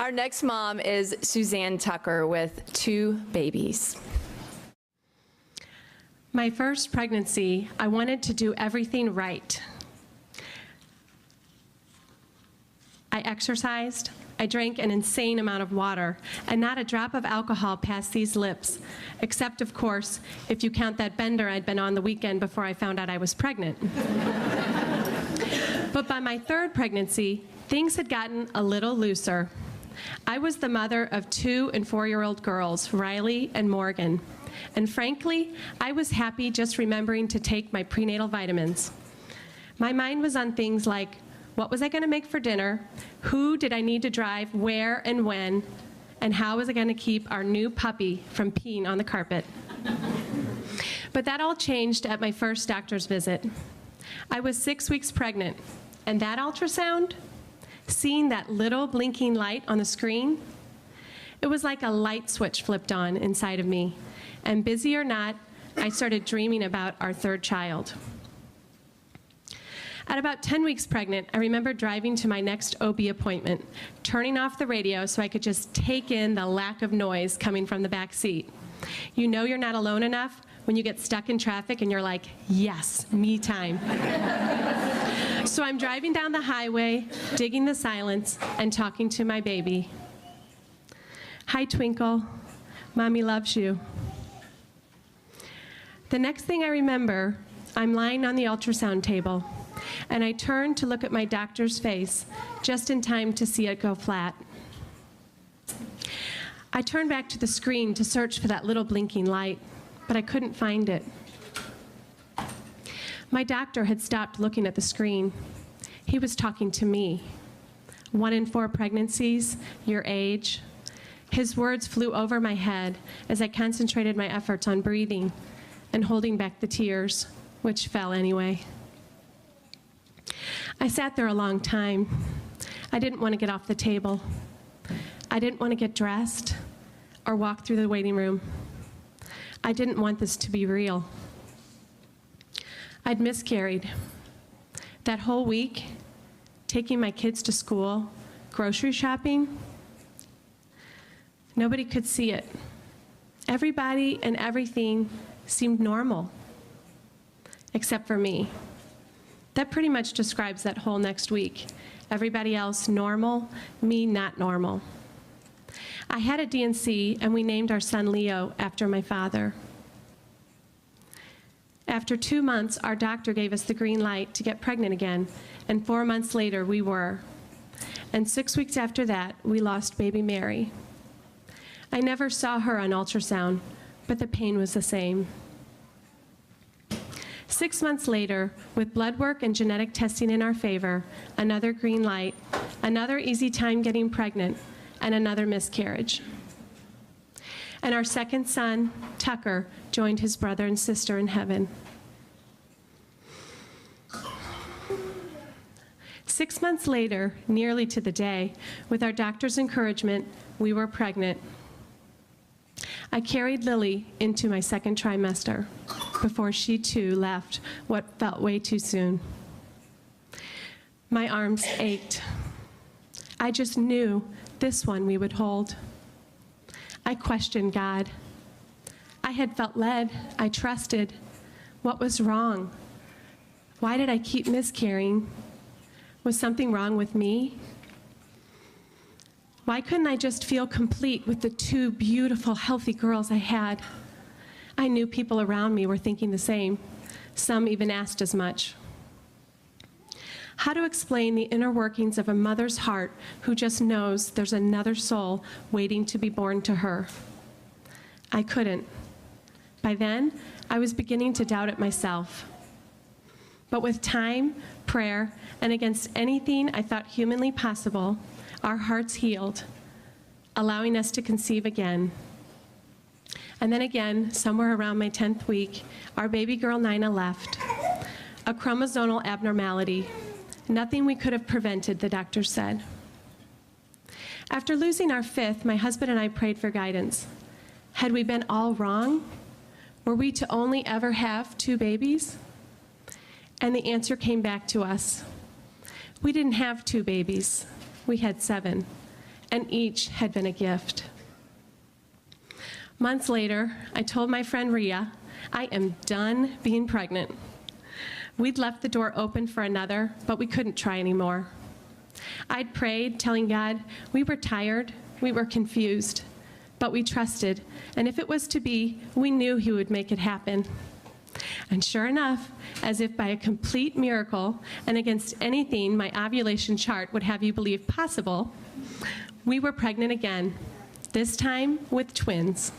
Our next mom is Suzanne Tucker with 2 babies. My first pregnancy, I wanted to do everything right. I exercised, I drank an insane amount of water, and not a drop of alcohol passed these lips, except, of course, if you count that bender I'd been on the weekend before I found out I was pregnant. But by my 3rd pregnancy, things had gotten a little looser. I was the mother of 2 and 4-year-old girls, Riley and Morgan. And frankly, I was happy just remembering to take my prenatal vitamins. My mind was on things like, what was I going to make for dinner? Who did I need to drive where and when? And how was I going to keep our new puppy from peeing on the carpet? But that all changed at my first doctor's visit. I was 6 weeks pregnant, and that ultrasound, seeing that little blinking light on the screen, it was like a light switch flipped on inside of me. And busy or not, I started dreaming about our 3rd child. At about 10 weeks pregnant, I remember driving to my next OB appointment, turning off the radio so I could just take in the lack of noise coming from the back seat. You know you're not alone enough when you get stuck in traffic and you're like, yes, me time. So I'm driving down the highway, digging the silence, and talking to my baby. Hi, Twinkle. Mommy loves you. The next thing I remember, I'm lying on the ultrasound table, and I turn to look at my doctor's face, just in time to see it go flat. I turned back to the screen to search for that little blinking light, but I couldn't find it. My doctor had stopped looking at the screen. He was talking to me. 1 in 4 pregnancies, your age. His words flew over my head as I concentrated my efforts on breathing and holding back the tears, which fell anyway. I sat there a long time. I didn't want to get off the table. I didn't want to get dressed or walk through the waiting room. I didn't want this to be real. I'd miscarried. That whole week, taking my kids to school, grocery shopping, nobody could see it. Everybody and everything seemed normal, except for me. That pretty much describes that whole next week. Everybody else normal, me not normal. I had a D&C, and we named our son Leo after my father. After 2 months, our doctor gave us the green light to get pregnant again, and 4 months later, we were. And 6 weeks after that, we lost baby Mary. I never saw her on ultrasound, but the pain was the same. 6 months later, with blood work and genetic testing in our favor, another green light, another easy time getting pregnant, and another miscarriage. And our second son, Tucker, joined his brother and sister in heaven. 6 months later, nearly to the day, with our doctor's encouragement, we were pregnant. I carried Lily into my 2nd trimester before she too left what felt way too soon. My arms ached. I just knew this one we would hold. I questioned God. I had felt led. I trusted. What was wrong? Why did I keep miscarrying? Was something wrong with me? Why couldn't I just feel complete with the 2 beautiful, healthy girls I had? I knew people around me were thinking the same. Some even asked as much. How to explain the inner workings of a mother's heart who just knows there's another soul waiting to be born to her? I couldn't. By then, I was beginning to doubt it myself. But with time, prayer, and against anything I thought humanly possible, our hearts healed, allowing us to conceive again. And then again, somewhere around my 10th week, our baby girl Nina left. A chromosomal abnormality. Nothing we could have prevented, the doctor said. After losing our 5th, my husband and I prayed for guidance. Had we been all wrong? Were we to only ever have 2 babies? And the answer came back to us. We didn't have 2 babies. We had 7. and each had been a gift. Months later, I told my friend Rhea, I am done being pregnant. We'd left the door open for another, but we couldn't try anymore. I'd prayed, telling God we were tired, we were confused, but we trusted, and if it was to be, we knew He would make it happen. And sure enough, as if by a complete miracle, and against anything my ovulation chart would have you believe possible, we were pregnant again, this time with twins,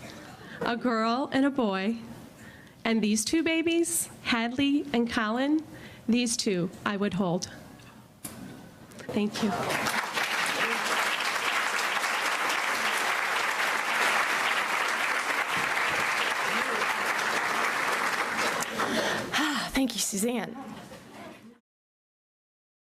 a girl and a boy. And these two babies, Hadley and Colin, these two I would hold. Thank you. Thank you, Suzanne.